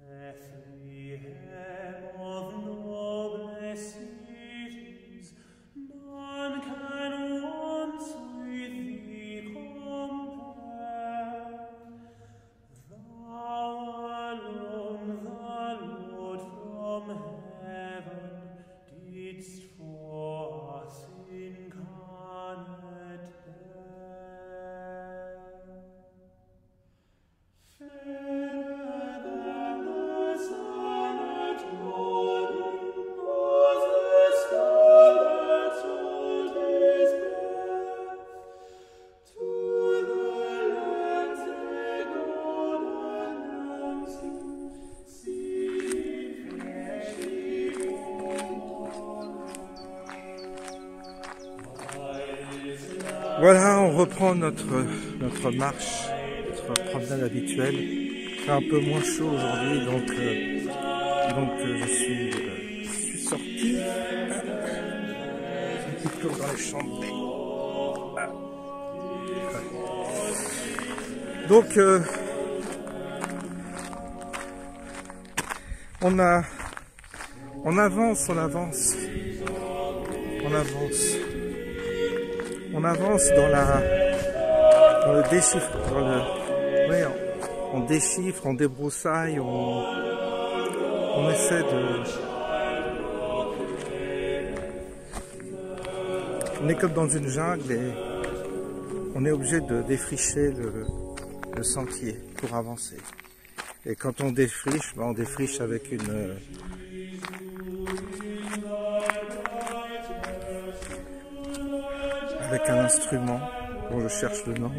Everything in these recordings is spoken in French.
Bethlehem of noblest cities, none can once with thee compare. Thou alone, the Lord from heaven, didst for us incarnate bear. Fairer than the sun at morning was the star that told his birth. To the lands they go announcing, see freshly born. Voilà, on reprend notre marche, notre promenade habituelle. Il fait un peu moins chaud aujourd'hui, donc je suis sorti. Un petit tour dans les champs. Donc on avance dans le déchiffre, on déchiffre, on débroussaille, on essaie on est comme dans une jungle et on est obligé de défricher le sentier pour avancer. Et quand on défriche, on défriche avec un instrument dont je cherche le nom.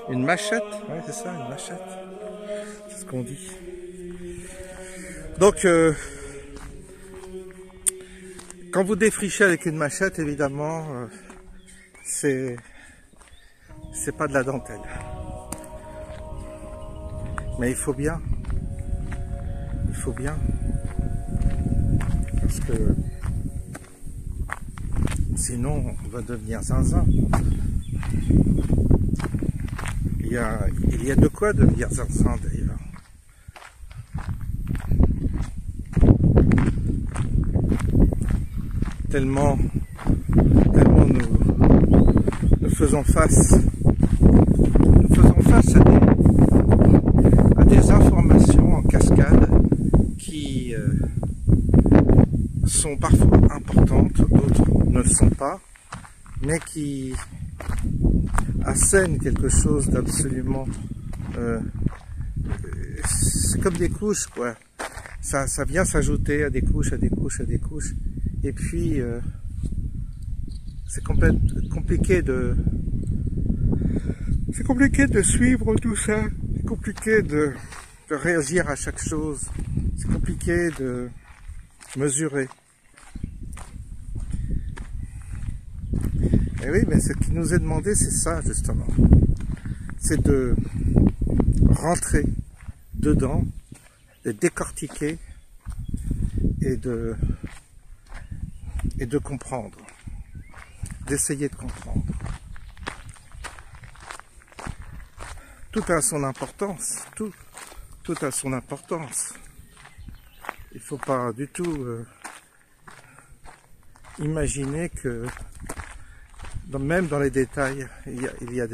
Une machette, ouais, c'est ça, une machette. C'est ce qu'on dit. Donc, quand vous défrichez avec une machette, évidemment, c'est pas de la dentelle. Mais il faut bien. Parce que sinon, on va devenir zinzin. Il y a de quoi devenir zinzin d'ailleurs. Tellement nous faisons face à des informations en cascade qui sont parfois importantes, d'autres ne le sont pas, mais qui assènent quelque chose d'absolument... c'est comme des couches, quoi. Ça vient s'ajouter à des couches, et puis c'est compliqué de suivre tout ça, c'est compliqué de réagir à chaque chose, c'est compliqué de mesurer. Et oui, mais ce qui nous est demandé, c'est ça justement, c'est de rentrer dedans, de décortiquer et de comprendre, d'essayer de comprendre. Tout a son importance, tout a son importance. Il ne faut pas du tout imaginer que même dans les détails, il y a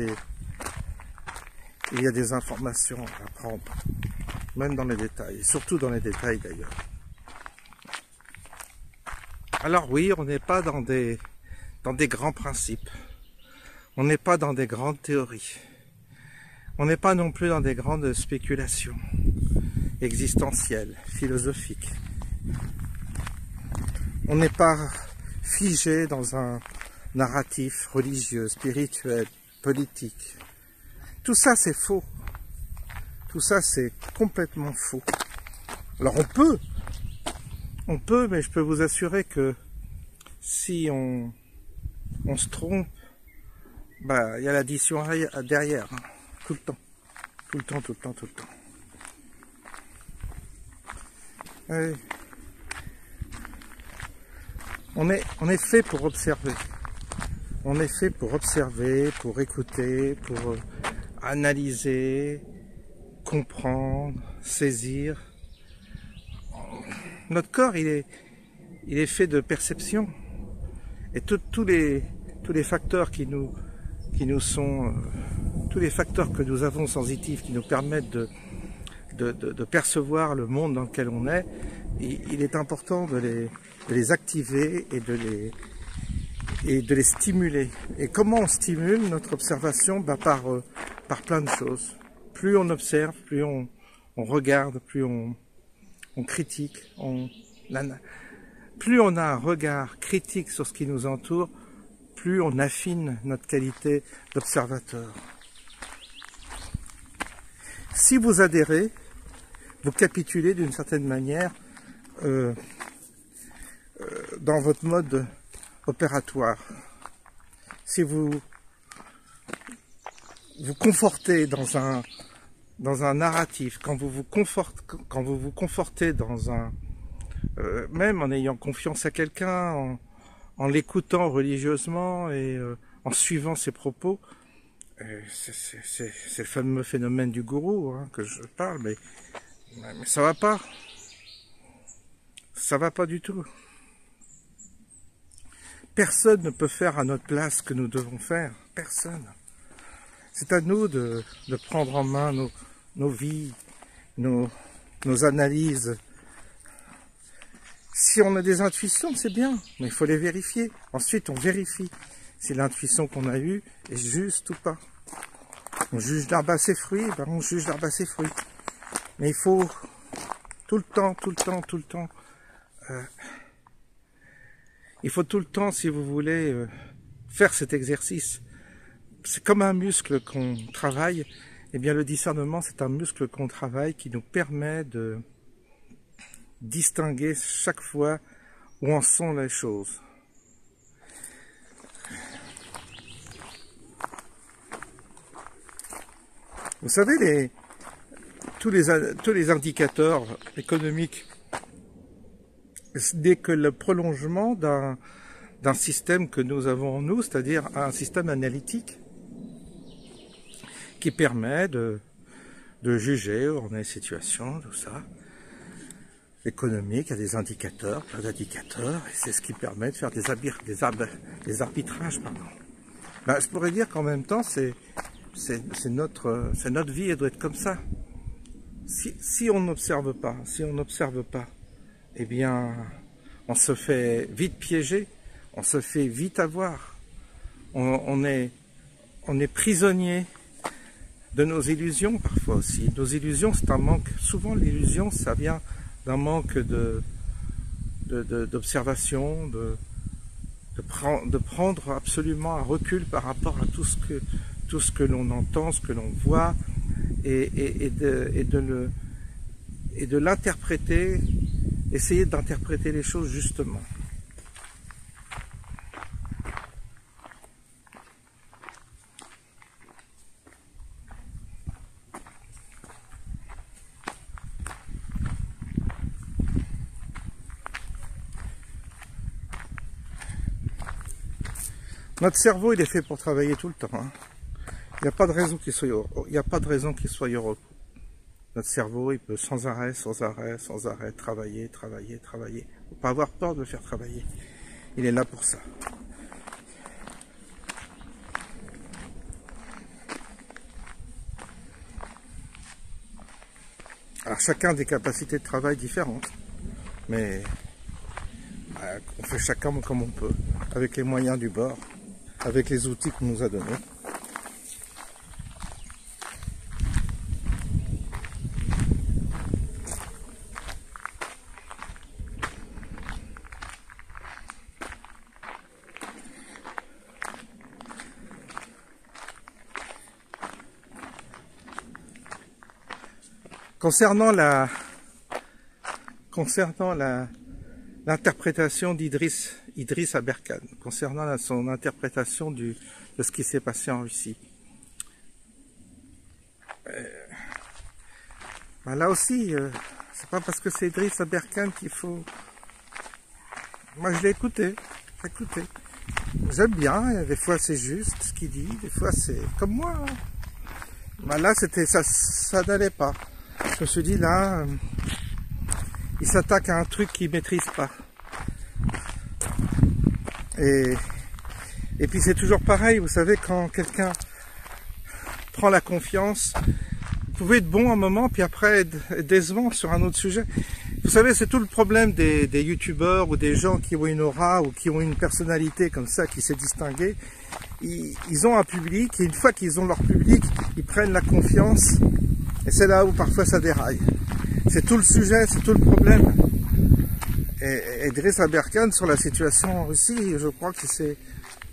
des informations à prendre, même dans les détails, et surtout dans les détails d'ailleurs. Alors oui, on n'est pas dans des grands principes, on n'est pas dans des grandes théories, on n'est pas non plus dans des grandes spéculations existentielles, philosophiques. On n'est pas figé dans un narratif religieux, spirituel, politique. Tout ça c'est faux. Tout ça c'est complètement faux. Alors on peut, mais je peux vous assurer que si on se trompe, bah il y a l'addition derrière, hein, tout le temps. Oui. On est fait pour observer. On est fait pour observer, pour écouter, pour analyser, comprendre, saisir. Notre corps, il est fait de perception. Et tous les facteurs qui nous sont, tous les facteurs que nous avons sensitifs, qui nous permettent de percevoir le monde dans lequel on est, il est important de les activer et de les stimuler. Et comment on stimule notre observation? Par plein de choses. Plus on observe, plus on regarde, plus on critique, plus on a un regard critique sur ce qui nous entoure, plus on affine notre qualité d'observateur. Si vous adhérez, vous capitulez d'une certaine manière dans votre mode opératoire. Si vous vous confortez dans un narratif, quand vous vous confortez dans un même en ayant confiance à quelqu'un, en l'écoutant religieusement et en suivant ses propos, c'est le fameux phénomène du gourou que je parle, mais ça va pas. Ça va pas du tout. Personne ne peut faire à notre place ce que nous devons faire. Personne. C'est à nous de prendre en main nos vies, nos analyses. Si on a des intuitions, c'est bien, mais il faut les vérifier. Ensuite, on vérifie si l'intuition qu'on a eue est juste ou pas. On juge l'arbre à ses fruits, on juge l'arbre à ses fruits. Mais il faut tout le temps, il faut tout le temps, si vous voulez, faire cet exercice. C'est comme un muscle qu'on travaille. Eh bien, le discernement, c'est un muscle qu'on travaille qui nous permet de distinguer chaque fois où en sont les choses. Vous savez, tous les indicateurs économiques, n'est que le prolongement d'un système que nous avons en nous, c'est-à-dire un système analytique qui permet de juger où on est situation, tout ça. Économique, il y a des indicateurs, plein d'indicateurs, et c'est ce qui permet de faire des arbitrages. Je pourrais dire qu'en même temps, c'est notre vie, elle doit être comme ça. Si on n'observe pas, eh bien, on se fait vite piéger, on se fait vite avoir. On est prisonnier de nos illusions parfois aussi. Nos illusions, c'est un manque. Souvent, l'illusion, ça vient d'un manque d'observation, de prendre absolument un recul par rapport à tout ce que l'on entend, ce que l'on voit, et de l'interpréter, essayer d'interpréter les choses justement. Notre cerveau, il est fait pour travailler tout le temps. Il n'y a pas de raison qu'il soit au repos. Notre cerveau, il peut sans arrêt travailler. Il ne faut pas avoir peur de le faire travailler. Il est là pour ça. Alors chacun a des capacités de travail différentes, mais on fait chacun comme on peut, avec les moyens du bord, avec les outils qu'on nous a donnés. Concernant l'interprétation d'Idriss Aberkan, concernant son interprétation de ce qui s'est passé en Russie. Là aussi, c'est pas parce que c'est Idriss Aberkan qu'il faut... Moi je l'ai écouté, J'aime bien, des fois c'est juste ce qu'il dit, des fois c'est comme moi. Bah là, c'était ça n'allait pas. Je me suis dit, là, il s'attaque à un truc qu'il maîtrise pas. Et puis c'est toujours pareil, vous savez, quand quelqu'un prend la confiance, vous pouvez être bon un moment, puis après être décevant sur un autre sujet. Vous savez, c'est tout le problème des youtubeurs ou des gens qui ont une aura ou qui ont une personnalité comme ça, qui s'est distinguée. Ils ont un public, et une fois qu'ils ont leur public, ils prennent la confiance, et c'est là où parfois ça déraille. C'est tout le sujet, c'est tout le problème. Et Idriss Aberkan, sur la situation en Russie, je crois que c'est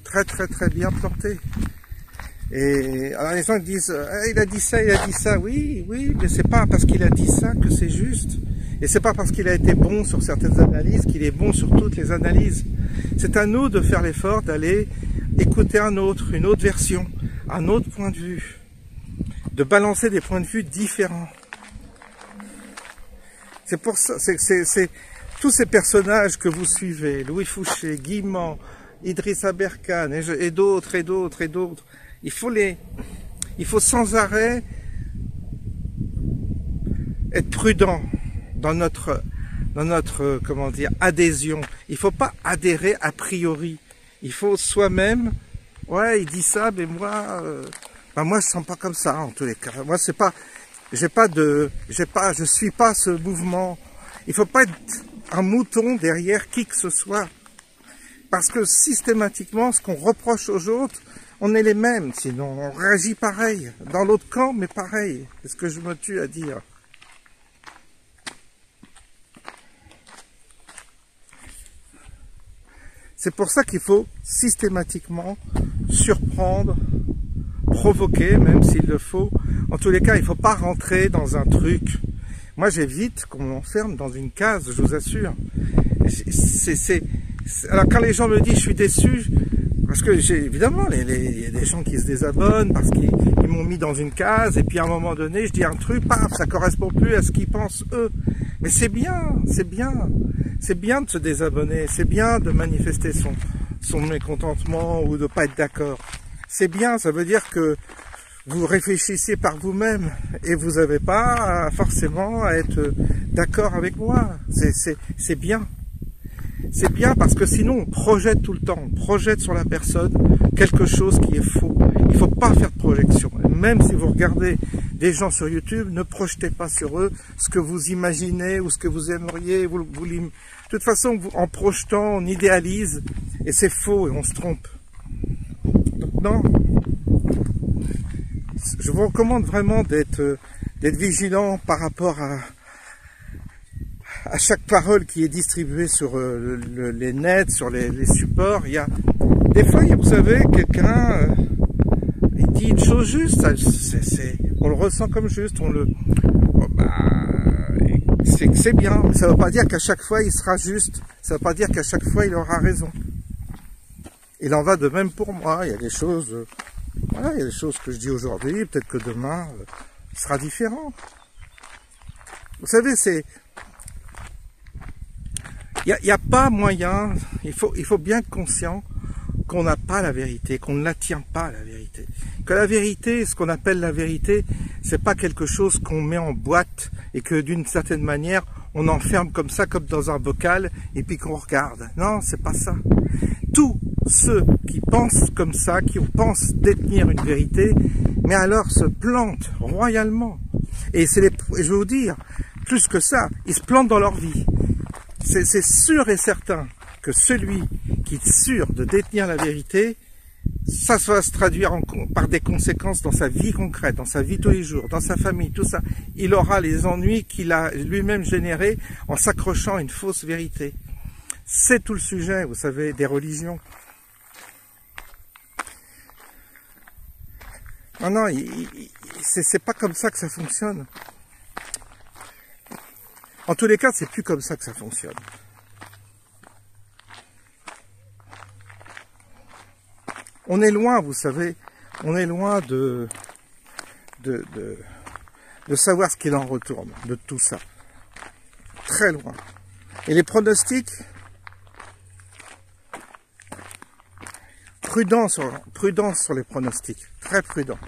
très bien planté. Et alors les gens disent, il a dit ça, oui, mais c'est pas parce qu'il a dit ça que c'est juste. Et c'est pas parce qu'il a été bon sur certaines analyses qu'il est bon sur toutes les analyses. C'est à nous de faire l'effort d'aller écouter une autre version, un autre point de vue, de balancer des points de vue différents. C'est pour ça, c'est tous ces personnages que vous suivez, Louis Fouché, Guillemant, Idriss Aberkan et d'autres, il faut sans arrêt être prudent dans notre comment dire, adhésion. Il faut pas adhérer a priori. Il faut soi-même, ouais, il dit ça, mais moi, moi je sens pas comme ça en tous les cas. Moi c'est pas, je suis pas ce mouvement. Il faut pas être un mouton derrière qui que ce soit. Parce que systématiquement, ce qu'on reproche aux autres, on est les mêmes, sinon on réagit pareil. Dans l'autre camp, mais pareil. C'est ce que je me tue à dire. C'est pour ça qu'il faut systématiquement surprendre, provoquer, même s'il le faut. En tous les cas, il ne faut pas rentrer dans un truc. Moi, j'évite qu'on m'enferme dans une case, je vous assure. Alors, quand les gens me disent « je suis déçu », parce que évidemment, il y a des gens qui se désabonnent parce qu'ils m'ont mis dans une case, et puis à un moment donné, je dis un truc, paf, ça correspond plus à ce qu'ils pensent eux. Mais c'est bien, c'est bien. C'est bien de se désabonner, c'est bien de manifester son mécontentement ou de pas être d'accord. C'est bien, ça veut dire que vous réfléchissez par vous-même et vous n'avez pas forcément à être d'accord avec moi. C'est bien. C'est bien parce que sinon on projette tout le temps, on projette sur la personne quelque chose qui est faux. Il ne faut pas faire de projection. Même si vous regardez des gens sur YouTube, ne projetez pas sur eux ce que vous imaginez ou ce que vous aimeriez. De toute façon, en projetant, on idéalise et c'est faux et on se trompe. Donc non, je vous recommande vraiment d'être vigilant par rapport à chaque parole qui est distribuée sur les nets, sur les supports. Il y a des fois, vous savez, quelqu'un il dit une chose juste, on le ressent comme juste, c'est bien, mais ça ne veut pas dire qu'à chaque fois il sera juste, ça ne veut pas dire qu'à chaque fois il aura raison. Il en va de même pour moi, il y a des choses, voilà, il y a des choses que je dis aujourd'hui, peut-être que demain sera différent. Vous savez, il n'y a pas moyen, il faut bien être conscient qu'on n'a pas la vérité, qu'on ne la tient pas la vérité. Que la vérité, ce qu'on appelle la vérité, c'est pas quelque chose qu'on met en boîte et que d'une certaine manière, on enferme comme ça, comme dans un bocal, et puis qu'on regarde. Non, c'est pas ça. Tous ceux qui pensent comme ça, qui pensent détenir une vérité, mais alors se plantent royalement. Et je vais vous dire, plus que ça, ils se plantent dans leur vie. C'est sûr et certain que celui qui est sûr de détenir la vérité, ça va se traduire par des conséquences dans sa vie concrète, dans sa vie tous les jours, dans sa famille, tout ça. Il aura les ennuis qu'il a lui-même générés en s'accrochant à une fausse vérité. C'est tout le sujet, vous savez, des religions. Non, c'est pas comme ça que ça fonctionne. En tous les cas, c'est plus comme ça que ça fonctionne. On est loin, vous savez, on est loin de savoir ce qu'il en retourne, de tout ça. Très loin. Et les pronostics, prudence sur les pronostics, très prudent.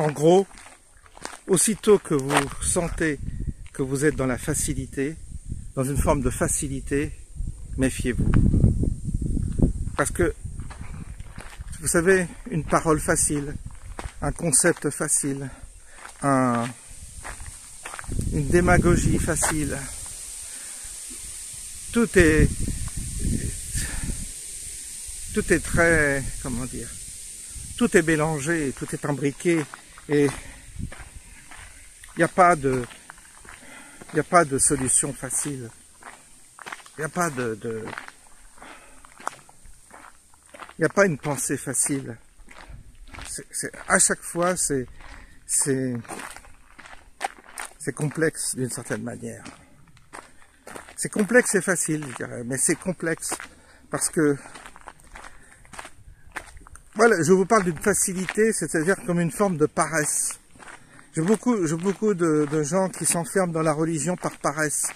En gros, aussitôt que vous sentez que vous êtes dans la facilité, dans une forme de facilité, méfiez-vous. Parce que, vous savez, une parole facile, un concept facile, une démagogie facile, tout est très, comment dire, tout est mélangé, tout est imbriqué, et il n'y a pas de solution facile. Il n'y a pas il n'y a pas une pensée facile. À chaque fois, c'est complexe d'une certaine manière. C'est complexe et facile, je dirais, mais c'est complexe parce que, voilà, je vous parle d'une facilité, c'est-à-dire comme une forme de paresse. J'ai beaucoup de gens qui s'enferment dans la religion par paresse.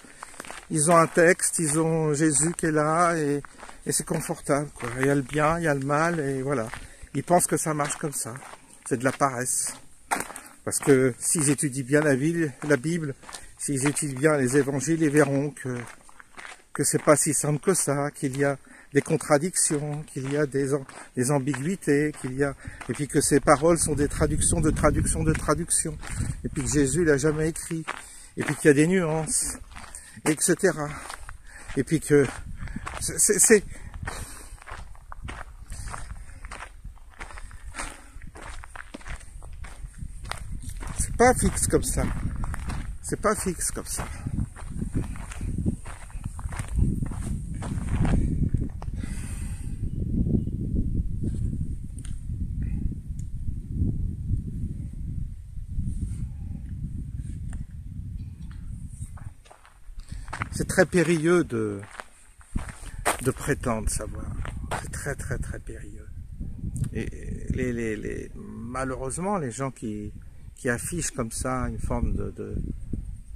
Ils ont un texte, ils ont Jésus qui est là et c'est confortable, quoi. Il y a le bien, il y a le mal et voilà. Ils pensent que ça marche comme ça. C'est de la paresse. Parce que s'ils étudient bien la Bible, s'ils étudient bien les évangiles, ils verront que c'est pas si simple que ça, qu'il y a des contradictions, qu'il y a des ambiguïtés, et puis que ces paroles sont des traductions de traductions de traductions, et puis que Jésus l'a jamais écrit, et puis qu'il y a des nuances, etc. Et puis que c'est pas fixe comme ça. C'est pas fixe comme ça. C'est très périlleux de prétendre savoir. C'est très très très périlleux. Et malheureusement, les gens qui affichent comme ça une forme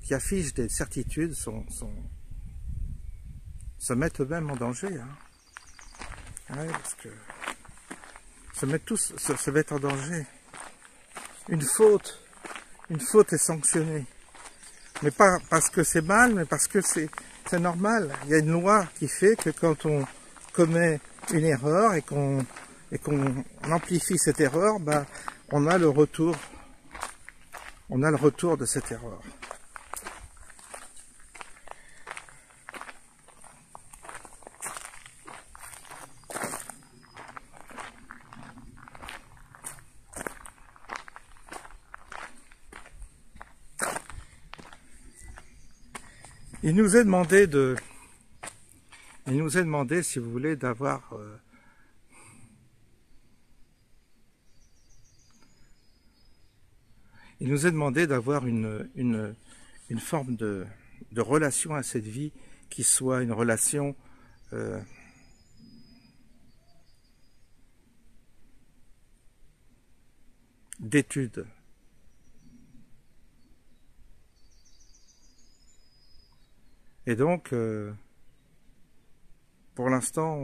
qui affichent des certitudes se mettent eux-mêmes en danger. Hein. Ouais, parce que se mettent en danger. Une faute est sanctionnée. Mais pas parce que c'est mal, mais parce que c'est normal. Il y a une loi qui fait que quand on commet une erreur et qu'on amplifie cette erreur, ben, on a le retour de cette erreur. Il nous est demandé, si vous voulez, d'avoir il nous est demandé d'avoir une forme de relation à cette vie qui soit une relation d'étude. Et donc, pour l'instant,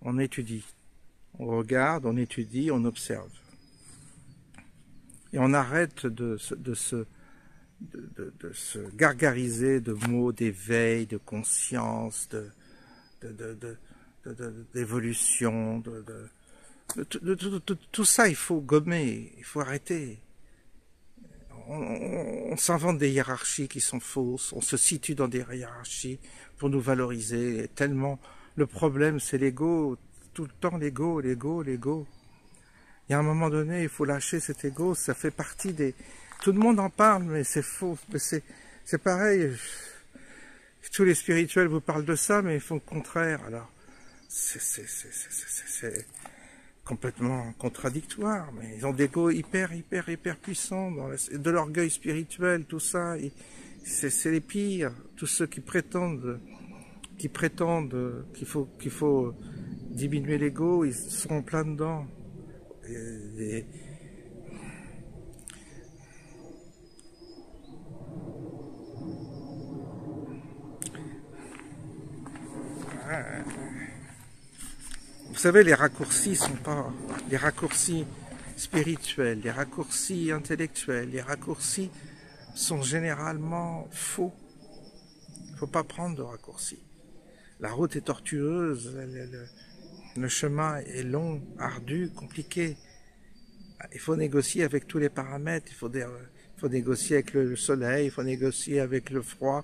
on étudie. On regarde, on étudie, on observe. Et on arrête de se gargariser de mots d'éveil, de conscience, d'évolution, tout ça, il faut gommer, il faut arrêter. On s'invente des hiérarchies qui sont fausses, on se situe dans des hiérarchies pour nous valoriser, tellement le problème c'est l'ego, tout le temps l'ego. Il y a un moment donné, il faut lâcher cet ego, ça fait partie des... Tout le monde en parle, mais c'est faux, mais c'est pareil, tous les spirituels vous parlent de ça, mais ils font le contraire, alors c'est complètement contradictoire, mais ils ont des égos hyper puissants, de l'orgueil spirituel, tout ça, c'est les pires, tous ceux qui prétendent qu'il faut diminuer l'ego, ils sont en plein dedans. Vous savez, les raccourcis spirituels, les raccourcis intellectuels, les raccourcis sont généralement faux. Il ne faut pas prendre de raccourcis. La route est tortueuse, le chemin est long, ardu, compliqué. Il faut négocier avec tous les paramètres, il faut négocier avec le soleil, il faut négocier avec le froid,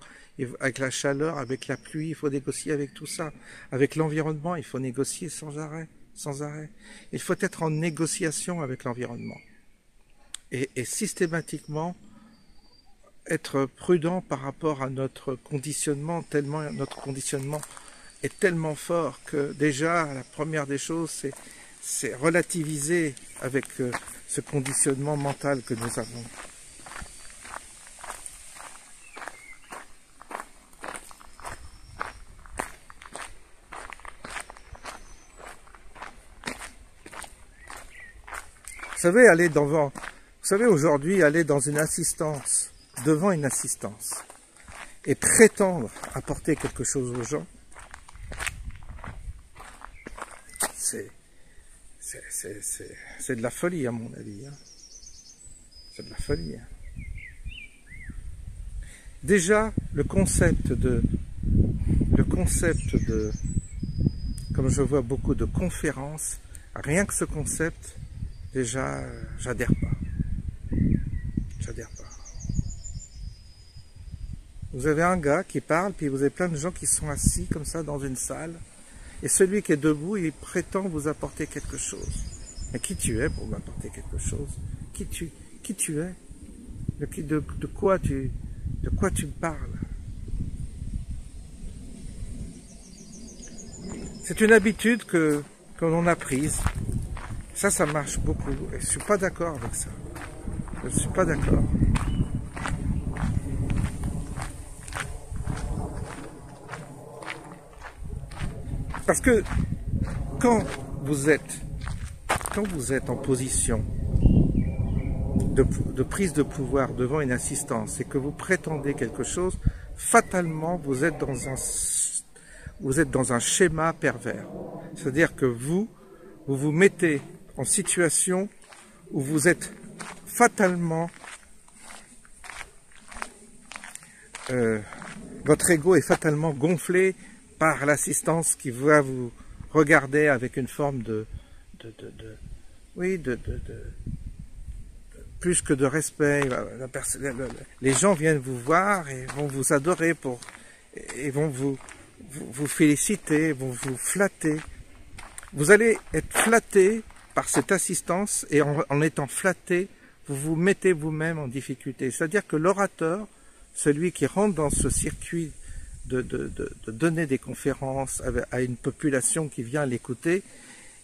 avec la chaleur, avec la pluie, il faut négocier avec tout ça. Avec l'environnement, il faut négocier sans arrêt, sans arrêt. Il faut être en négociation avec l'environnement. Et systématiquement, être prudent par rapport à notre conditionnement, tellement notre conditionnement est tellement fort que déjà, la première des choses, c'est relativiser avec ce conditionnement mental que nous avons. Vous savez, aujourd'hui, aller dans une assistance, devant une assistance, et prétendre apporter quelque chose aux gens, c'est de la folie, à mon avis. Hein. C'est de la folie. Hein. Déjà, le concept de, comme je vois beaucoup de conférences, rien que ce concept, déjà, j'adhère pas. J'adhère pas. Vous avez un gars qui parle, puis vous avez plein de gens qui sont assis comme ça dans une salle, et celui qui est debout, il prétend vous apporter quelque chose. Mais qui tu es pour m'apporter quelque chose? Qui tu es? De quoi tu me parles? C'est une habitude que l'on a prise. Ça marche beaucoup. Et je suis pas d'accord avec ça. Je ne suis pas d'accord. Parce que quand vous êtes en position de prise de pouvoir devant une assistance et que vous prétendez quelque chose, fatalement vous êtes dans un schéma pervers. C'est-à-dire que vous vous mettez en situation où vous êtes fatalement, votre ego est fatalement gonflé par l'assistance qui va vous regarder avec une forme plus que de respect. Les gens viennent vous voir et vont vous adorer et vont vous féliciter, vont vous flatter. Vous allez être flatté par cette assistance et en étant flatté, vous vous mettez vous-même en difficulté. C'est-à-dire que l'orateur, celui qui rentre dans ce circuit de donner des conférences à une population qui vient l'écouter,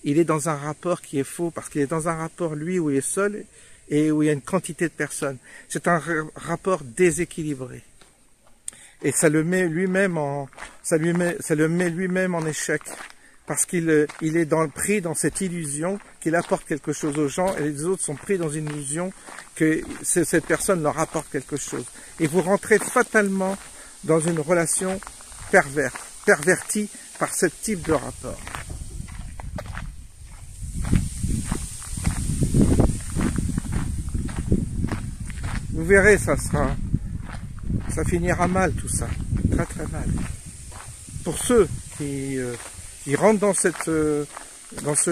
il est dans un rapport qui est faux, parce qu'il est dans un rapport, lui, où il est seul et où il y a une quantité de personnes. C'est un rapport déséquilibré. Et ça le met lui-même en échec, parce qu'il est pris dans cette illusion qu'il apporte quelque chose aux gens, et les autres sont pris dans une illusion que cette personne leur apporte quelque chose. Et vous rentrez fatalement dans une relation pervertie par ce type de rapport. Vous verrez, ça finira mal tout ça, très très mal. Pour ceux qui rentrent dans ce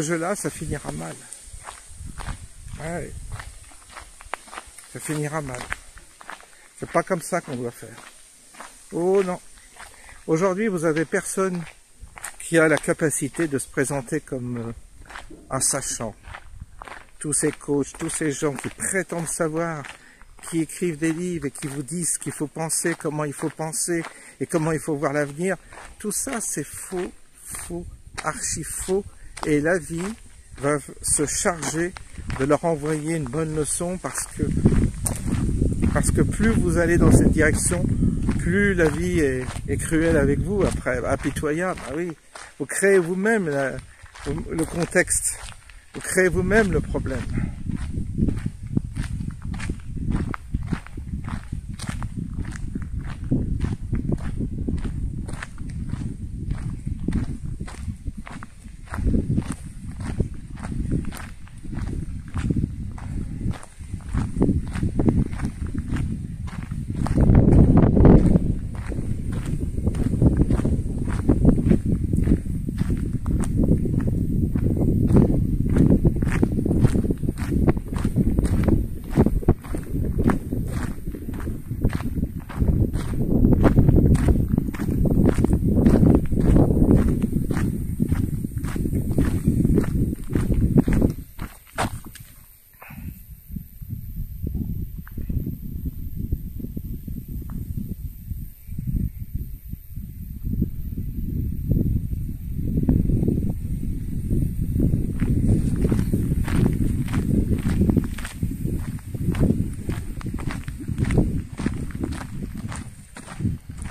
jeu-là, ça finira mal. Ouais, ça finira mal. C'est pas comme ça qu'on doit faire. Oh non. Aujourd'hui, vous avez personne qui a la capacité de se présenter comme un sachant. Tous ces coachs, tous ces gens qui prétendent savoir, qui écrivent des livres et qui vous disent ce qu'il faut penser, comment il faut penser et comment il faut voir l'avenir, tout ça c'est faux, archi faux, et la vie va se charger de leur envoyer une bonne leçon parce que plus vous allez dans cette direction, plus la vie est cruelle avec vous, après, impitoyable. Ah oui, vous créez vous-même le contexte, vous créez vous-même le problème.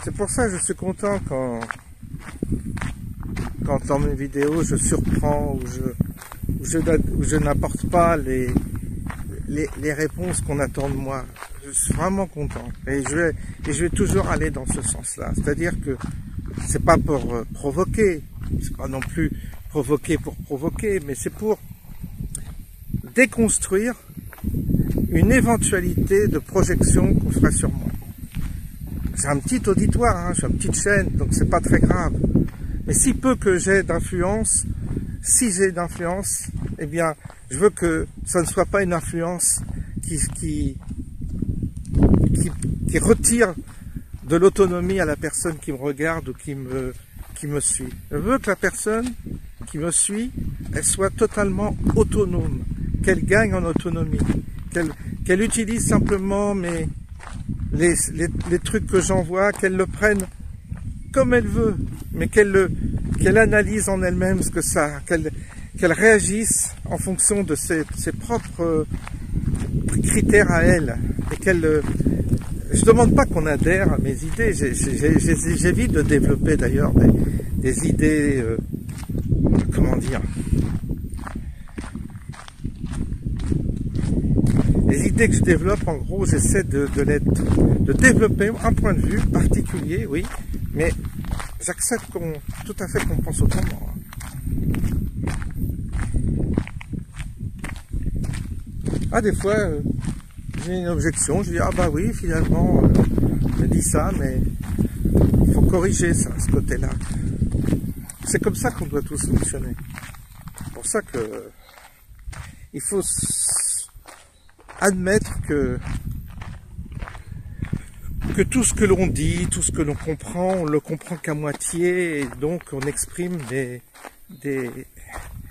C'est pour ça que je suis content quand dans mes vidéos je surprends ou je n'apporte pas les réponses qu'on attend de moi. Je suis vraiment content et je vais toujours aller dans ce sens-là. C'est-à-dire que c'est pas pour provoquer, c'est pas non plus provoquer pour provoquer, mais c'est pour déconstruire une éventualité de projection qu'on ferait sur moi. J'ai un petit auditoire, hein, j'ai une petite chaîne, donc c'est pas très grave. Mais si peu que j'ai d'influence, si j'ai d'influence, eh bien, je veux que ça ne soit pas une influence qui retire de l'autonomie à la personne qui me regarde ou qui me suit. Je veux que la personne qui me suit, elle soit totalement autonome, qu'elle gagne en autonomie, qu'elle utilise simplement les trucs que j'envoie, qu'elle le prenne comme elle veut, mais qu'elle analyse en elle-même ce que ça, qu'elle réagisse en fonction de ses propres critères à elle, et je demande pas qu'on adhère à mes idées, j'évite de développer d'ailleurs des idées, comment dire, les idées que je développe, en gros, j'essaie de développer un point de vue particulier, oui, mais j'accepte tout à fait qu'on pense autrement. Ah, des fois, j'ai une objection, je dis, ah bah oui, finalement, je dis ça, mais il faut corriger ça, ce côté-là. C'est comme ça qu'on doit tous fonctionner. C'est pour ça que il faut admettre que tout ce que l'on dit, tout ce que l'on comprend, on le comprend qu'à moitié, et donc on exprime des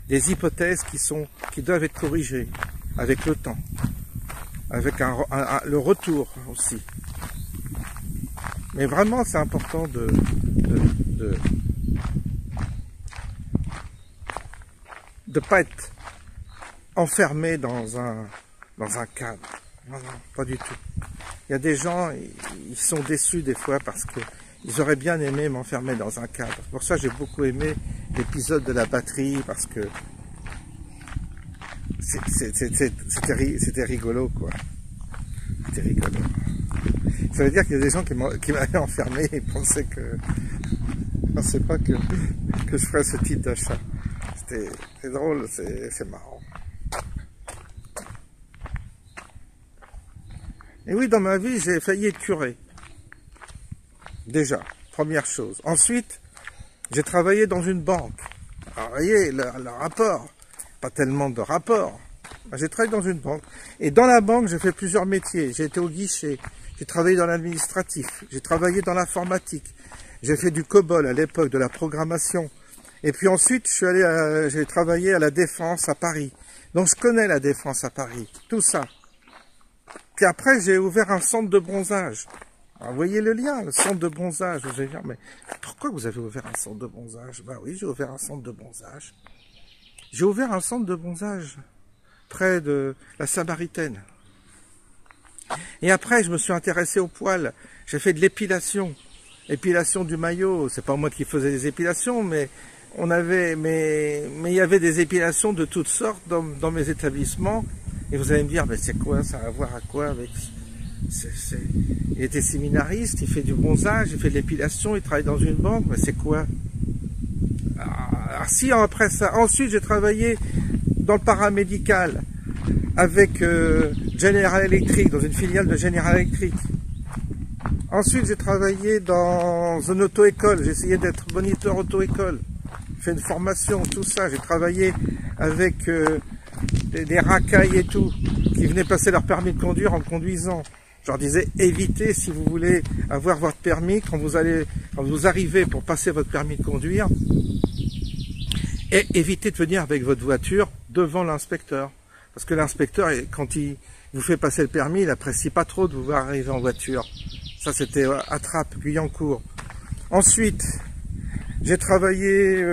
hypothèses qui doivent être corrigées avec le temps, avec le retour aussi. Mais vraiment, c'est important de pas être enfermé dans un cadre. Non, non, pas du tout. Il y a des gens, ils sont déçus des fois parce que ils auraient bien aimé m'enfermer dans un cadre. Pour ça, j'ai beaucoup aimé l'épisode de la batterie parce que c'était rigolo, quoi. C'était rigolo. Ça veut dire qu'il y a des gens qui m'avaient enfermé et pensaient pas que je ferais ce type d'achat. C'est drôle, c'est marrant. Et oui, dans ma vie, j'ai failli être curé. Déjà, première chose. Ensuite, j'ai travaillé dans une banque. Alors, vous voyez, le rapport, pas tellement de rapport. J'ai travaillé dans une banque. Et dans la banque, j'ai fait plusieurs métiers. J'ai été au guichet. J'ai travaillé dans l'administratif. J'ai travaillé dans l'informatique. J'ai fait du COBOL à l'époque, de la programmation. Et puis ensuite, j'ai travaillé à la Défense à Paris. Donc, je connais la Défense à Paris. Tout ça. Puis après, j'ai ouvert un centre de bronzage. Alors, vous voyez le lien, le centre de bronzage. Vous allez dire, mais pourquoi vous avez ouvert un centre de bronzage? Ben oui, j'ai ouvert un centre de bronzage. J'ai ouvert un centre de bronzage près de la Samaritaine. Et après, je me suis intéressé aux poils. J'ai fait de l'épilation. Épilation du maillot. C'est pas moi qui faisais des épilations, mais il y avait des épilations de toutes sortes dans mes établissements. Et vous allez me dire, mais c'est quoi, ça a à voir à quoi avec... Il était séminariste, il fait du bronzage, il fait de l'épilation, il travaille dans une banque, mais c'est quoi? Alors, si après ça, ensuite j'ai travaillé dans le paramédical avec General Electric, dans une filiale de General Electric. Ensuite j'ai travaillé dans une auto-école, j'ai essayé d'être moniteur auto-école, j'ai fait une formation, tout ça, j'ai travaillé avec... des racailles et tout, qui venaient passer leur permis de conduire en conduisant. Je leur disais, évitez, si vous voulez avoir votre permis, quand vous arrivez pour passer votre permis de conduire, et évitez de venir avec votre voiture devant l'inspecteur. Parce que l'inspecteur, quand il vous fait passer le permis, il apprécie pas trop de vous voir arriver en voiture. Ça, c'était à Trappes, Guyancourt. Ensuite, j'ai travaillé...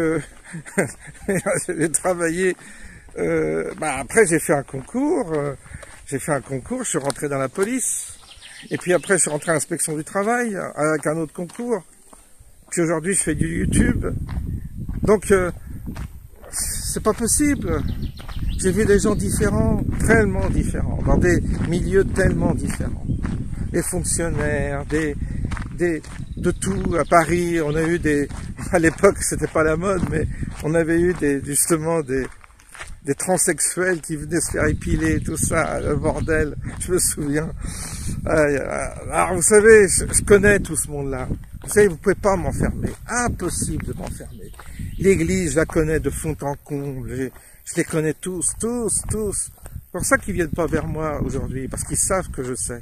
après j'ai fait un concours, je suis rentré dans la police, Et puis après, je suis rentré à l'inspection du travail avec un autre concours. Puis aujourd'hui, je fais du YouTube. Donc, c'est pas possible. J'ai vu des gens différents, tellement différents, dans des milieux tellement différents. Des fonctionnaires, de tout. À Paris, on a eu à l'époque, c'était pas la mode, mais on avait eu justement des transsexuels qui venaient se faire épiler, tout ça, le bordel, je me souviens. Alors, vous savez, je connais tout ce monde-là. Vous savez, vous pouvez pas m'enfermer. Impossible de m'enfermer. L'église, je la connais de fond en comble. Je les connais tous. C'est pour ça qu'ils viennent pas vers moi aujourd'hui, parce qu'ils savent que je sais.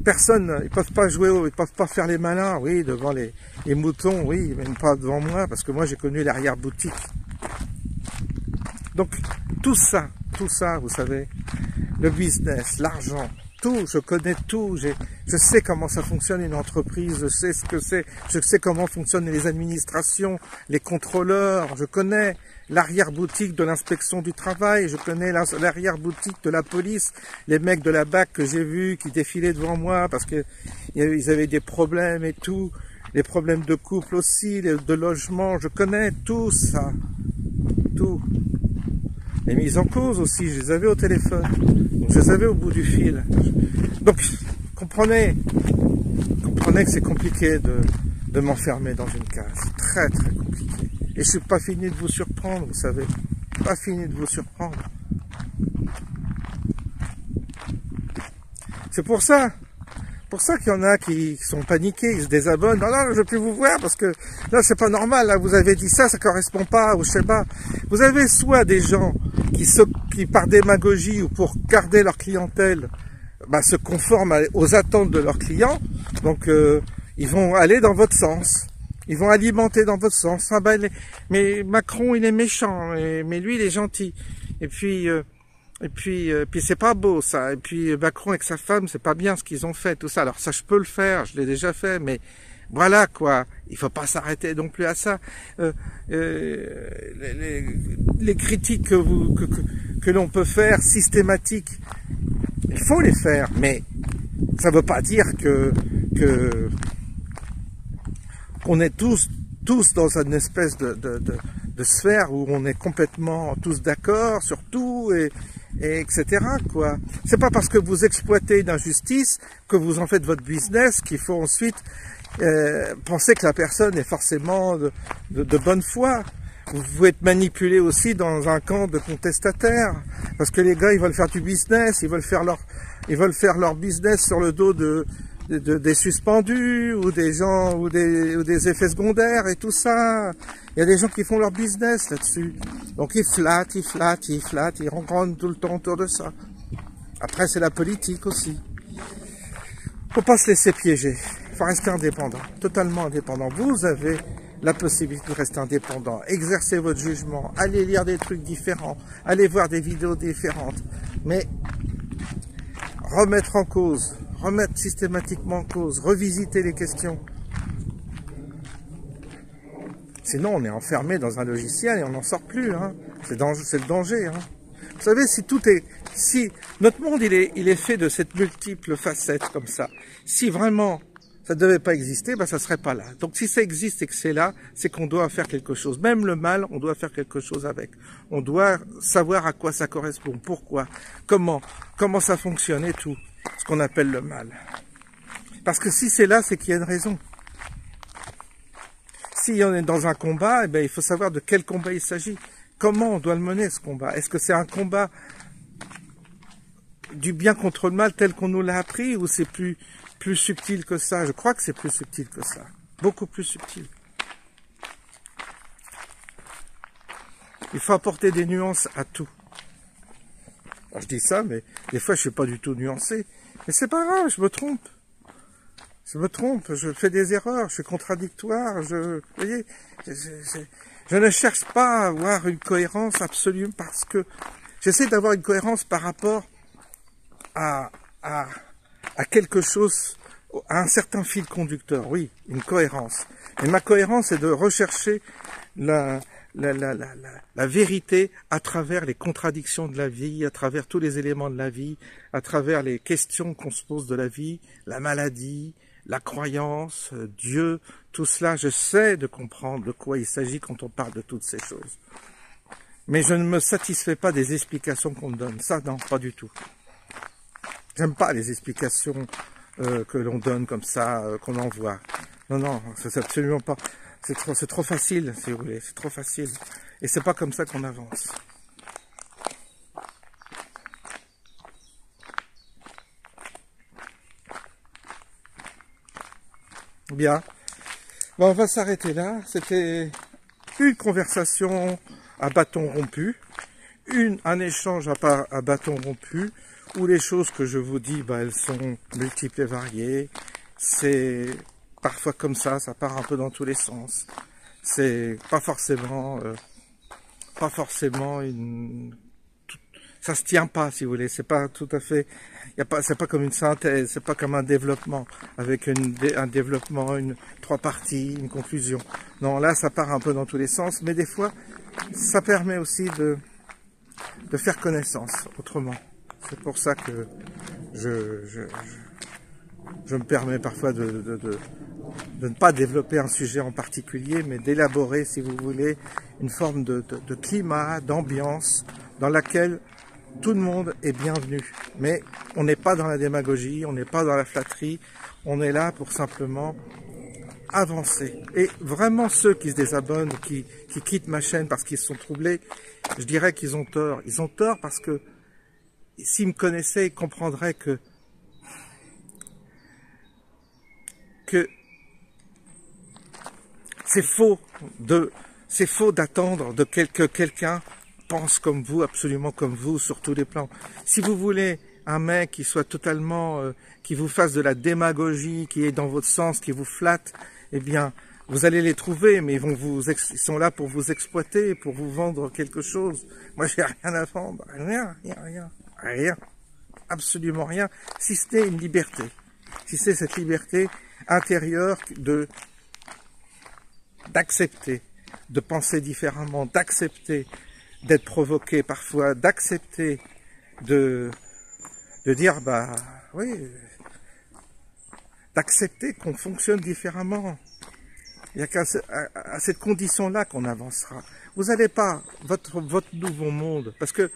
Personne, ils peuvent pas jouer, ils peuvent pas faire les malins, oui, devant les moutons, oui, même pas devant moi, parce que moi j'ai connu l'arrière-boutique. Donc, tout ça, vous savez, le business, l'argent, tout, je connais tout, je sais comment ça fonctionne une entreprise, je sais ce que c'est, je sais comment fonctionnent les administrations, les contrôleurs, je connais l'arrière-boutique de l'inspection du travail, je connais l'arrière-boutique de la police, les mecs de la BAC que j'ai vus qui défilaient devant moi parce que ils avaient des problèmes et tout, les problèmes de couple aussi, de logement, je connais tout ça, tout. Les mises en cause aussi, je les avais au téléphone, donc je les avais au bout du fil. Donc, comprenez que c'est compliqué de m'enfermer dans une case, très très compliqué. Et je suis pas fini de vous surprendre, vous savez, pas fini de vous surprendre. C'est pour ça qu'il y en a qui sont paniqués, ils se désabonnent. Non, je ne veux plus vous voir parce que là, c'est pas normal. Là, vous avez dit ça correspond pas, ou je sais pas. Vous avez soit des gens qui par démagogie ou pour garder leur clientèle, se conforment aux attentes de leurs clients. Donc, ils vont aller dans votre sens. Ils vont alimenter dans votre sens. Ah mais Macron, il est méchant, mais lui, il est gentil. Et puis c'est pas beau ça. Et puis Macron avec sa femme, c'est pas bien ce qu'ils ont fait, tout ça. Alors ça, je peux le faire, je l'ai déjà fait, mais voilà quoi. Il faut pas s'arrêter non plus à ça. Les critiques que l'on peut faire, systématiques, il faut les faire, mais ça veut pas dire qu'on est tous dans une espèce de sphère où on est complètement tous d'accord sur tout et etc. quoi. C'est pas parce que vous exploitez une injustice que vous en faites votre business qu'il faut ensuite penser que la personne est forcément de bonne foi. Vous pouvez être manipulé aussi dans un camp de contestataires parce que les gars ils veulent faire du business, ils veulent faire leur business sur le dos des suspendus ou des gens ou des effets secondaires et tout ça. Il y a des gens qui font leur business là-dessus. Donc ils flattent, ils rencontrent tout le temps autour de ça. Après c'est la politique aussi. Faut pas se laisser piéger. Faut rester indépendant, totalement indépendant. Vous avez la possibilité de rester indépendant. Exercez votre jugement, allez lire des trucs différents, allez voir des vidéos différentes. Mais remettre systématiquement en cause, revisiter les questions. Sinon, on est enfermé dans un logiciel et on n'en sort plus. Hein. C'est le danger. Hein. Vous savez, si notre monde il est fait de cette multiple facettes comme ça, si vraiment ça ne devait pas exister, ça serait pas là. Donc si ça existe et que c'est là, c'est qu'on doit faire quelque chose. Même le mal, on doit faire quelque chose avec. On doit savoir à quoi ça correspond, pourquoi, comment ça fonctionne et tout. Ce qu'on appelle le mal. Parce que si c'est là, c'est qu'il y a une raison. Si on est dans un combat, il faut savoir de quel combat il s'agit. Comment on doit le mener, ce combat? Est-ce que c'est un combat du bien contre le mal tel qu'on nous l'a appris ou c'est plus subtil que ça? Je crois que c'est plus subtil que ça. Beaucoup plus subtil. Il faut apporter des nuances à tout. Alors, je dis ça, mais des fois, je suis pas du tout nuancé. Mais c'est pas grave, je me trompe. Je fais des erreurs, je suis contradictoire. Vous voyez, je ne cherche pas à avoir une cohérence absolue parce que j'essaie d'avoir une cohérence par rapport à quelque chose, à un certain fil conducteur. Oui, une cohérence. Et ma cohérence est de rechercher la vérité à travers les contradictions de la vie, à travers tous les éléments de la vie, à travers les questions qu'on se pose de la vie, la maladie, la croyance, Dieu, tout cela, j'essaie de comprendre de quoi il s'agit quand on parle de toutes ces choses. Mais je ne me satisfais pas des explications qu'on me donne. Ça, non, pas du tout. J'aime pas les explications que l'on donne comme ça, qu'on envoie. Non, non, c'est absolument pas. C'est trop facile, si vous voulez. C'est trop facile. Et c'est pas comme ça qu'on avance. Bien. Bon, on va s'arrêter là. C'était une conversation à bâton rompu. Un échange à bâton rompu. Où les choses que je vous dis, bah, elles sont multiples et variées. C'est parfois comme ça part un peu dans tous les sens. C'est pas forcément ça se tient pas, si vous voulez. C'est pas tout à fait, c'est pas comme une synthèse, c'est pas comme un développement avec un développement, trois parties, une conclusion. Non, là, ça part un peu dans tous les sens, mais des fois, ça permet aussi de faire connaissance autrement. C'est pour ça que je me permets parfois de ne pas développer un sujet en particulier, mais d'élaborer, si vous voulez, une forme de climat, d'ambiance, dans laquelle tout le monde est bienvenu. Mais on n'est pas dans la démagogie, on n'est pas dans la flatterie, on est là pour simplement avancer. Et vraiment ceux qui se désabonnent, qui quittent ma chaîne parce qu'ils se sont troublés, je dirais qu'ils ont tort. Ils ont tort parce que s'ils me connaissaient, ils comprendraient que c'est faux d'attendre que quelqu'un pense comme vous, absolument comme vous, sur tous les plans. Si vous voulez un mec qui soit totalement, qui vous fasse de la démagogie, qui est dans votre sens, qui vous flatte, eh bien, vous allez les trouver, mais ils sont là pour vous exploiter, pour vous vendre quelque chose. Moi, j'ai rien à vendre, rien, absolument rien, si ce n'est une liberté, si c'est cette liberté intérieure d'accepter, de penser différemment, d'accepter d'être provoqué parfois, d'accepter de dire, bah oui, d'accepter qu'on fonctionne différemment. Il n'y a qu'à cette condition-là qu'on avancera. Vous n'allez pas, votre nouveau monde, parce que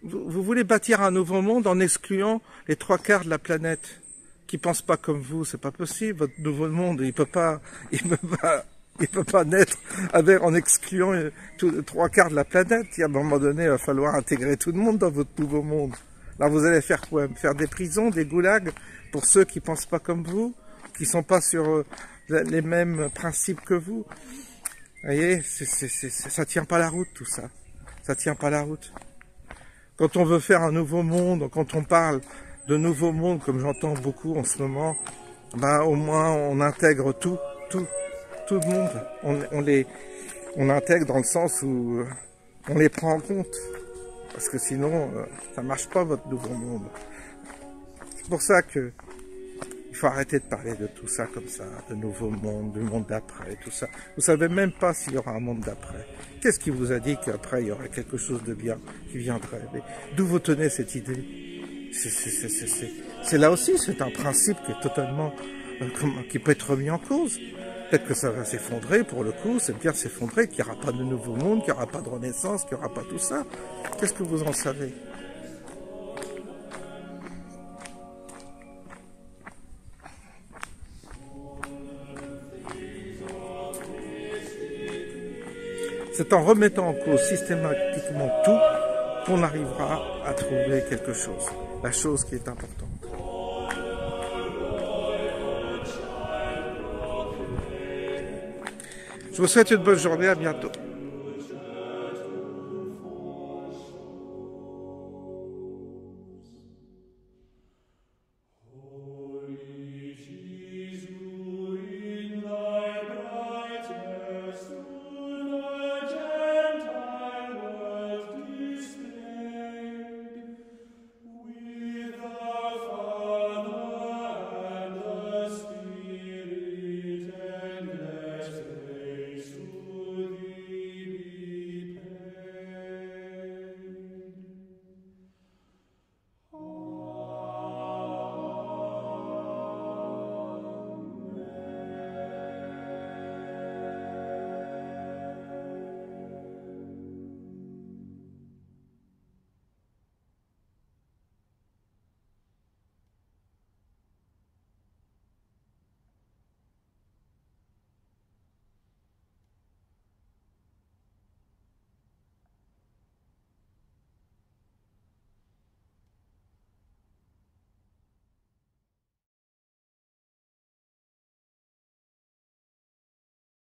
vous voulez bâtir un nouveau monde en excluant les 3/4 de la planète qui pensent pas comme vous, c'est pas possible. Votre nouveau monde, il peut pas naître en excluant 3/4 de la planète. À un moment donné, il va falloir intégrer tout le monde dans votre nouveau monde. Là, vous allez faire quoi? Faire des prisons, des goulags pour ceux qui pensent pas comme vous, qui sont pas sur les mêmes principes que vous. Vous voyez, ça tient pas la route, tout ça. Ça tient pas la route. Quand on veut faire un nouveau monde, quand on parle de nouveau monde, comme j'entends beaucoup en ce moment, bah, au moins, on intègre tout le monde. On intègre dans le sens où on les prend en compte. Parce que sinon, ça marche pas votre nouveau monde. C'est pour ça que il faut arrêter de parler de tout ça comme ça, de nouveau monde, du monde d'après, tout ça. Vous savez même pas s'il y aura un monde d'après. Qu'est-ce qui vous a dit qu'après il y aurait quelque chose de bien qui viendrait? D'où vous tenez cette idée? C'est là aussi, c'est un principe qui est totalement, qui peut être remis en cause. Peut-être que ça va s'effondrer, pour le coup, c'est bien s'effondrer, qu'il n'y aura pas de nouveau monde, qu'il n'y aura pas de renaissance, qu'il n'y aura pas tout ça. Qu'est-ce que vous en savez? C'est en remettant en cause systématiquement tout qu'on arrivera à trouver quelque chose, la chose qui est importante. Je vous souhaite une bonne journée, à bientôt.